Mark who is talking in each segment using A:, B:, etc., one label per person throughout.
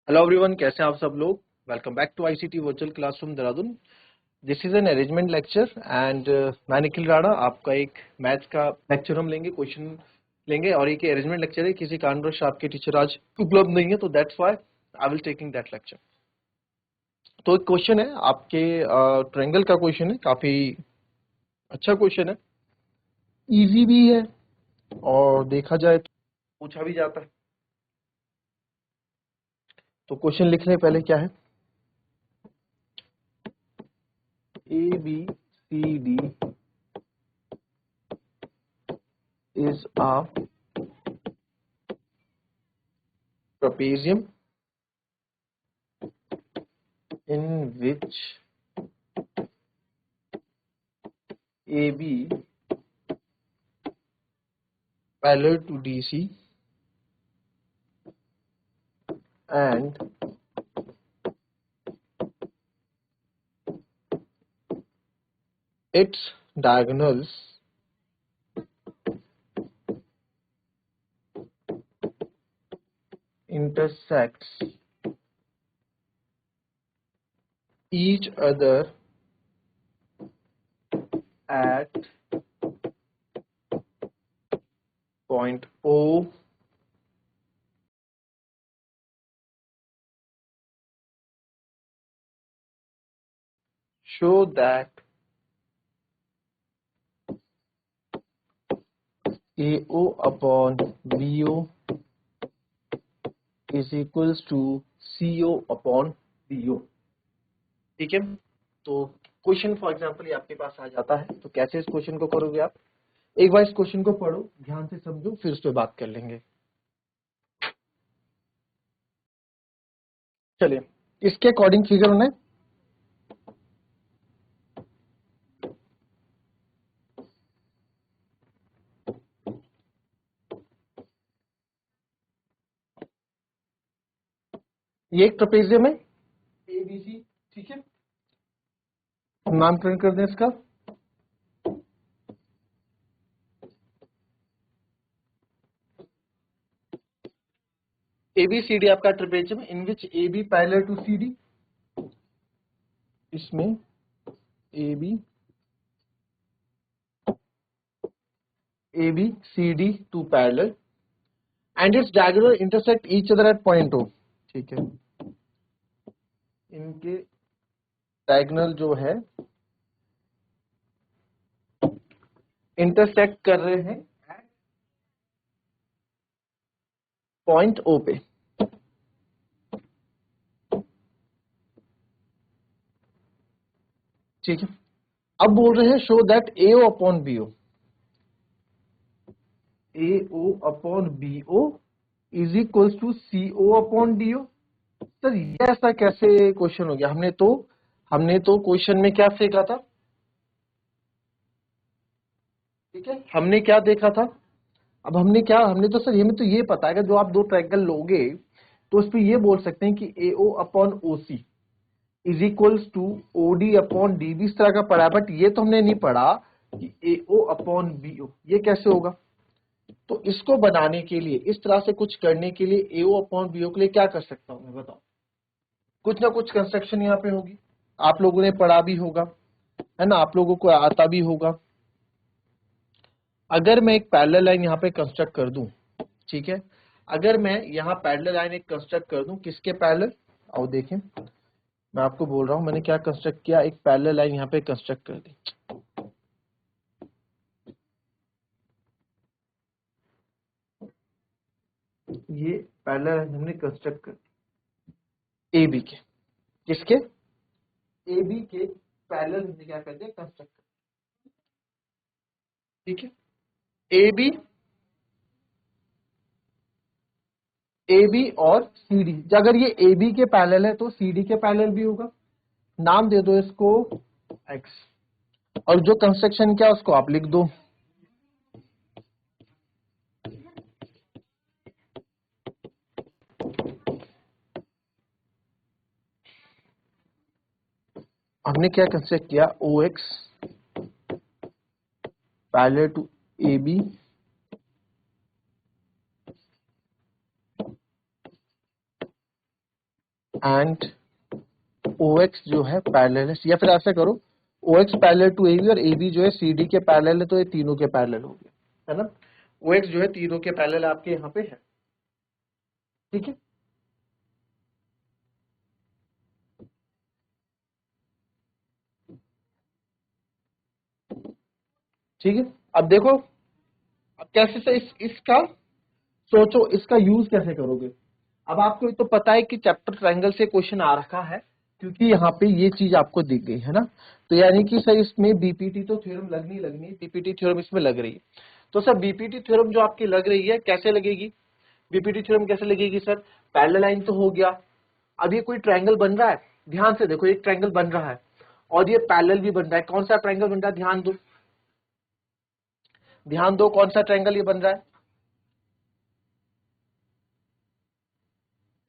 A: Hello everyone, कैसे हैं आप सब लोग। Welcome back to ICT virtual classroom Dehradun. This is an arrangement lecture and मैं निखिल राणा। आपका एक मैथ्स का लेक्चर हम लेंगे, क्वेश्चन लेंगे और एक अरेंजमेंट लेक्चर है। किसी कारणवश आपके टीचर आज उपलब्ध नहीं है, तो that's why I will taking that lecture. तो एक क्वेश्चन है आपके ट्रायंगल का क्वेश्चन है, काफी अच्छा क्वेश्चन है, इजी भी है और देखा जाए तो पूछा भी जाता है। तो क्वेश्चन लिखने से पहले क्या है, A B C D is a trapezium in which AB parallel to DC and its diagonals intersects each other at point O show that AO upon BO is equals to CO upon BO। ठीक है, तो question for example ये आपके पास आ जाता है, तो कैसे इस क्वेश्चन को करोगे आप। एक बार इस क्वेश्चन को पढ़ो, ध्यान से समझो, फिर उस पर बात कर लेंगे। चलिए, इसके अकॉर्डिंग फिगर होना है। ये एक ट्रेपेजियम है एबीसी, ठीक है। हम नामकरण कर दें इसका एबीसीडी, आपका trapezium in which AB parallel to CD, इसमें AB CD two parallel and its diagonal intersect each other at point O. ठीक है, इनके डायगोनल जो है इंटरसेक्ट कर रहे हैं पॉइंट ओ पे। ठीक है, अब बोल रहे हैं show that AO upon BO, AO upon BO is equals to CO upon DO. Sir ये ऐसा कैसे क्वेश्चन हो गया। हमने तो क्वेश्चन में क्या सीखा था, ठीक है, हमने क्या देखा था। अब हमने तो सर ये में तो ये पता है कि जो आप दो ट्रायंगल लोगे तो उस पर ये बोल सकते हैं कि AO upon OC is equals to OD upon DB, इस तरह का पढ़ा है। बट ये तो हमने नहीं पढ़ा कि एओ अपॉन बीओ ये कैसे होगा। तो इसको बनाने के लिए, इस तरह से कुछ करने के लिए एओ अपॉन बीओ के लिए क्या कर सकता हूं मैं, बताओ। कुछ ना कुछ कंस्ट्रक्शन यहाँ पे होगी, आप लोगों ने पढ़ा भी होगा, है ना, आप लोगों को आता भी होगा। अगर मैं एक पैरेलल लाइन यहाँ पे कंस्ट्रक्ट कर दूं, ठीक है, अगर मैं यहाँ पैरेलल लाइन एक कंस्ट्रक्ट कर दूं, किसके पैरेलल, आओ देखें, मैं आपको बोल रहा हूं मैंने क्या कंस्ट्रक्ट किया। एक पैरेलल लाइन यहाँ पे कंस्ट्रक्ट कर दी, ये पैरेलल लाइन हमने कंस्ट्रक्ट कर दी ए बी के, किसके, ए बी के पैरेलल हमने क्या कर दिया, कंस्ट्रक्ट कर। ठीक है, ए बी, ए बी और सी डी, अगर ये ए बी के पैरेलल है तो सी डी के पैरेलल भी होगा। नाम दे दो इसको एक्स, और जो कंस्ट्रक्शन क्या उसको आप लिख दो। हमने क्या कंस्ट्रक्ट किया, O X parallel to A B and O X जो है पैरेलल है, या फिर ऐसा करो O X parallel to A B और ए बी जो है सी डी के पैरेलल है, तो ये तीनों के पैरेलल हो गए, है ना। ओ एक्स जो है तीनों के पैरेलल आपके यहाँ पे है, ठीक है। ठीक है, अब देखो, अब कैसे से इसका सोचो, इसका यूज कैसे करोगे। अब आपको तो पता है कि चैप्टर ट्रायंगल से क्वेश्चन आ रखा है, क्योंकि यहाँ पे ये चीज आपको दिख गई है ना, तो यानी कि सर इसमें बीपीटी तो थ्योरम लगनी है, बीपीटी थ्योरम इसमें लग रही है। तो सर बीपीटी थ्योरम जो आपकी लग रही है कैसे लगेगी, बीपीटी थ्योरम कैसे लगेगी सर, पैरेलल लाइन तो हो गया, अब ये कोई ट्रायंगल बन रहा है, ध्यान से देखो एक ट्रायंगल बन रहा है और ये पैरेलल भी बन रहा है, कौन सा ट्रायंगल बन रहा है, ध्यान दो, ध्यान दो कौन सा ट्रायंगल ये बन रहा है,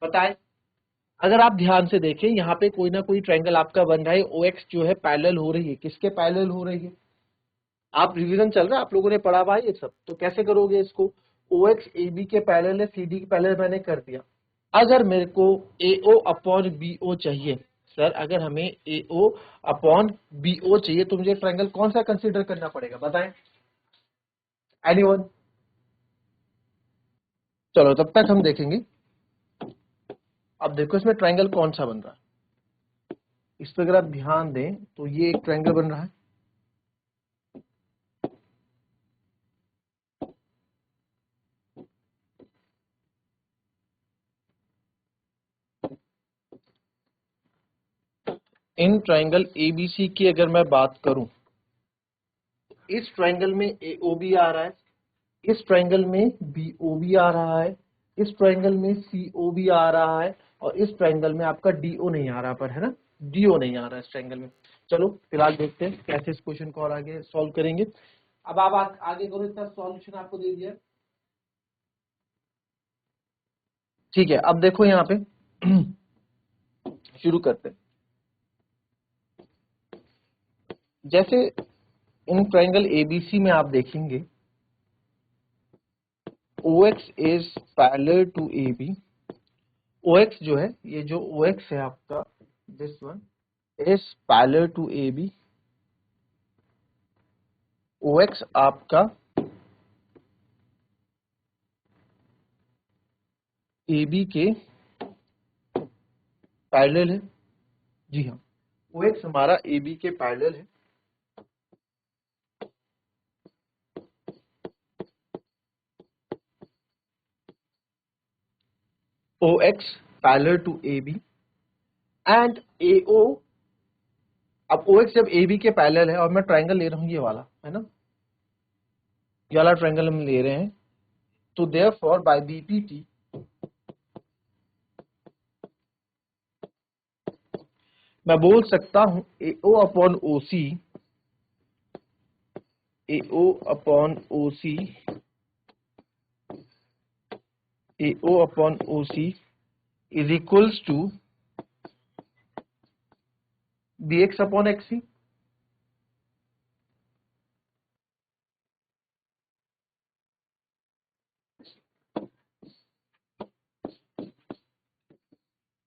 A: बताए। अगर आप ध्यान से देखें यहाँ पे कोई ना कोई ट्रायंगल आपका बन रहा है, ओ एक्स जो है पैरेलल हो रही है, किसके पैरेलल हो रही है, आप रिवीजन चल रहा है, आप लोगों ने पढ़ा हुआ है ये सब, तो कैसे करोगे इसको, ओ एक्स ए बी के पैरेलल है, सी डी के पैरेलल मैंने कर दिया। अगर मेरे को ए ओ अपॉन बी ओ चाहिए, सर अगर हमें ए ओ अपॉन बी ओ चाहिए तो मुझे ट्रायंगल कौन सा कंसीडर करना पड़ेगा, बताएं, एनीवन। चलो तब तक हम देखेंगे। अब देखो इसमें ट्रायंगल कौन सा बन रहा है, इस पर अगर आप ध्यान दें तो ये एक ट्रायंगल बन रहा है, इन ट्रायंगल एबीसी की अगर मैं बात करूं, इस ट्रायंगल में एओ भी आ रहा है, इस ट्रायंगल में बीओ भी आ रहा है, इस ट्रायंगल में सीओ भी आ रहा है, और इस ट्रायंगल में आपका डीओ नहीं आ रहा पर, है ना, डीओ नहीं आ रहा है इस ट्रायंगल में। चलो फिलहाल देखते हैं कैसे इस क्वेश्चन को और आगे सॉल्व करेंगे। अब आप आगे करो, इसका सॉल्यूशन आपको दे दिया, ठीक है। अब देखो यहाँ पे शुरू करते हैं, जैसे इन ट्रायंगल एबीसी में आप देखेंगे OX is parallel to AB, OX जो है, ये जो OX है आपका, this one is parallel to AB, OX आपका AB के पैरेलल है, जी हाँ, OX हमारा AB के पैरेलल है, OX parallel to AB and AO। अब OX जब AB के पैरेलल है और मैं ट्रायंगल ले रहा हूं ये वाला, है ना, ये वाला ट्रायंगल हम ले रहे हैं, तो देयरफॉर बाय बीपीटी मैं बोल सकता हूं AO upon OC, AO upon OC, AO upon OC is equals to BX upon XC।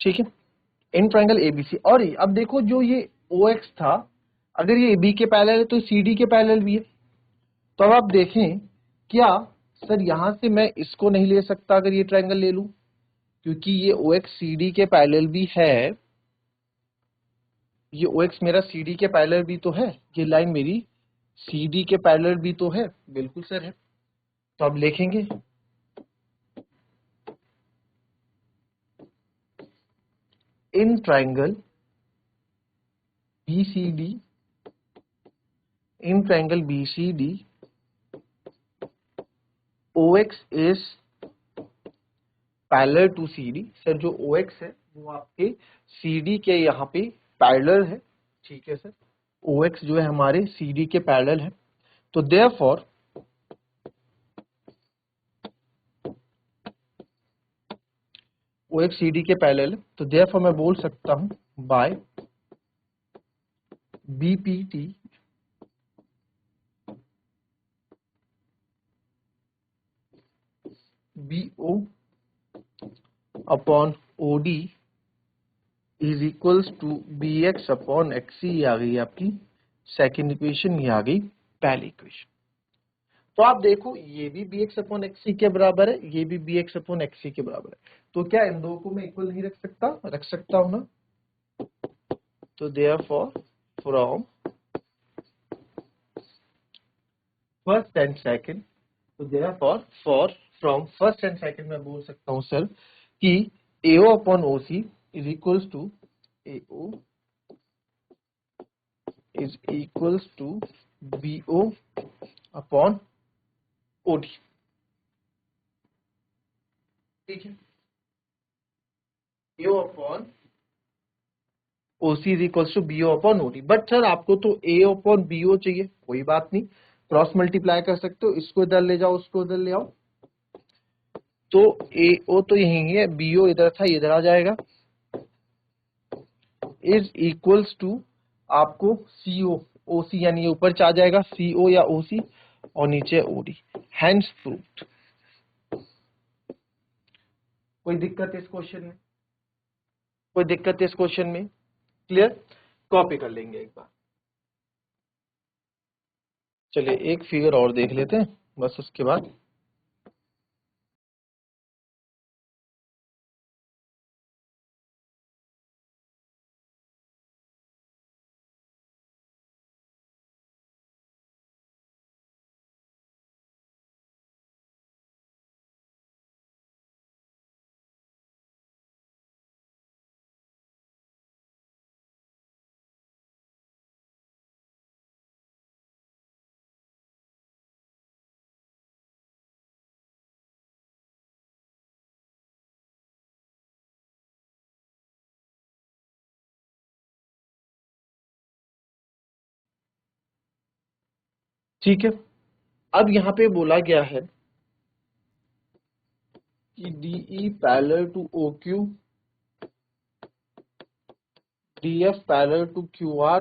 A: ठीक है, इन ट्रायंगल एबीसी। और अब देखो जो ये OX था, अगर ये AB के पैरेलल है तो CD के पैरेलल भी है, तो अब आप देखें क्या सर यहां से मैं इसको नहीं ले सकता अगर ये ट्रायंगल ले लूं, क्योंकि ये OX CD के पैरेलल भी है, ये OX मेरा CD के पैरेलल भी तो है, ये लाइन मेरी CD के पैरेलल भी तो है, बिल्कुल सर है। तो अब लिखेंगे in triangle BCD, in triangle BCD OX is parallel to CD। सर जो OX है वो आपके CD के यहाँ पे पैरेलल है, ठीक है सर, OX जो है हमारे CD के पैरेलल है, तो देयरफॉर OX CD के पैरेलल है, तो देयरफॉर मैं बोल सकता हूँ by BPT BO upon OD is equals to B X upon X, ये आ गई आपकी सेकेंड इक्वेशन, ये आ गई पहली इक्वेशन। तो आप देखो ये भी बी एक्स अपॉन एक्सी के बराबर है, ये भी बी एक्स अपॉन एक्सी के बराबर है, तो क्या इन दो को मैं इक्वल नहीं रख सकता? रख सकता हूं ना। तो therefore from first and second, तो therefore for from first and second मैं बोल सकता हूं सर कि AO upon OC is equals to AO is equals to BO upon OD। ठीक है, AO upon OC is equals to BO upon OD। But sir आपको तो AO upon BO चाहिए, कोई बात नहीं, क्रॉस मल्टीप्लाई कर सकते हो, इसको इधर ले जाओ, उसको इधर ले आओ। तो AO तो यही है, BO इधर था, इधर आ जाएगा, इज इक्वल्स टू आपको CO OC, यानी ऊपर आ जाएगा CO या OC और नीचे OD, हैंस प्रूव्ड। कोई दिक्कत इस क्वेश्चन में? कोई दिक्कत इस क्वेश्चन में? क्लियर? कॉपी कर लेंगे एक बार। चलिए एक फिगर और देख लेते हैं बस, उसके बाद ठीक है। अब यहाँ पे बोला गया है कि DE parallel to OQ, DF parallel to QR,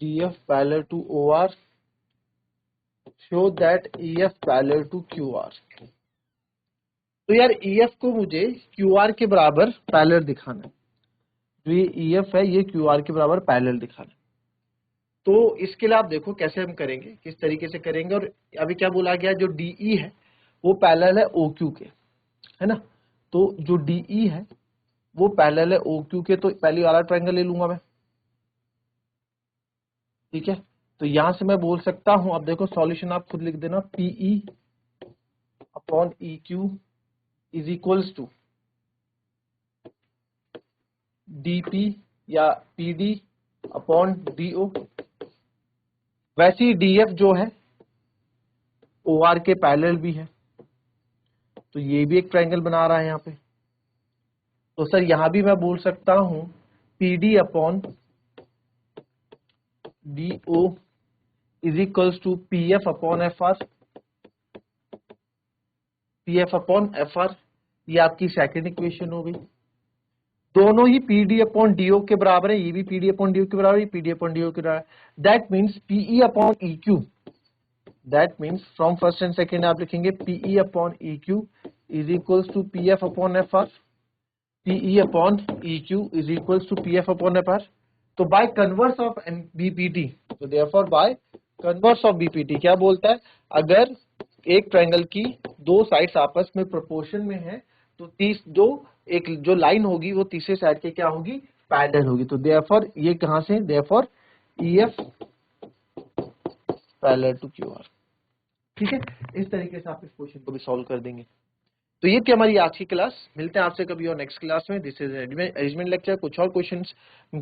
A: DF parallel to OR, show that EF parallel to QR। तो यार EF को मुझे QR के बराबर पैरेलल दिखाना है, जो ये EF है ये QR के बराबर पैरेलल दिखाना है। तो इसके लिए आप देखो कैसे हम करेंगे, किस तरीके से करेंगे। और अभी क्या बोला गया, जो DE है वो पैरेलल है OQ के, है ना। तो जो DE है वो पैरेलल है OQ के, तो पहली वाला ट्रायंगल ले लूंगा मैं। ठीक है, तो यहां से मैं बोल सकता हूं, अब देखो सॉल्यूशन आप खुद लिख देना, PE upon EQ is equals to DP या PD अपॉन DO। वैसे ही DF जो है OR के पैरेलल भी है, तो ये भी एक ट्रायंगल बना रहा है यहाँ पे। तो सर यहां भी मैं बोल सकता हूं PD upon DO is equals to PF upon FR, PF upon FR, ये आपकी सेकंड इक्वेशन हो गई। दोनों ही PD अपॉन DO के बराबर है, ये भी PD अपॉन DO के बराबर है, PD अपॉन DO के बराबर है। That means PE upon EQ, that means from first and second आप लिखेंगे PE upon EQ is equals to PF upon FR, PE upon EQ is equals to PF upon FR। तो by converse of BPT, तो therefore by converse of BPT क्या बोलता है, अगर एक triangle की दो साइड्स आपस में प्रोपोर्शन में है तो एक जो लाइन होगी वो तीसरे साइड के क्या होगी, पैरेलल होगी। तो देयरफॉर ये कहां से, therefore EF parallel to QR। ठीक है, इस तरीके से आप इस क्वेश्चन को भी सॉल्व कर देंगे। तो ये थी हमारी आज की क्लास, मिलते हैं आपसे कभी और नेक्स्ट क्लास में। दिस इज अरेंजमेंट लेक्चर, कुछ और क्वेश्चंस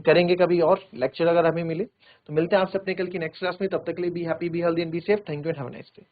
A: करेंगे कभी और लेक्चर अगर हमें मिले तो। मिलते हैं आपसे अपने कल की नेक्स्ट क्लास में, तब तक के लिए be happy, be healthy and be safe. Thank you and have a nice day.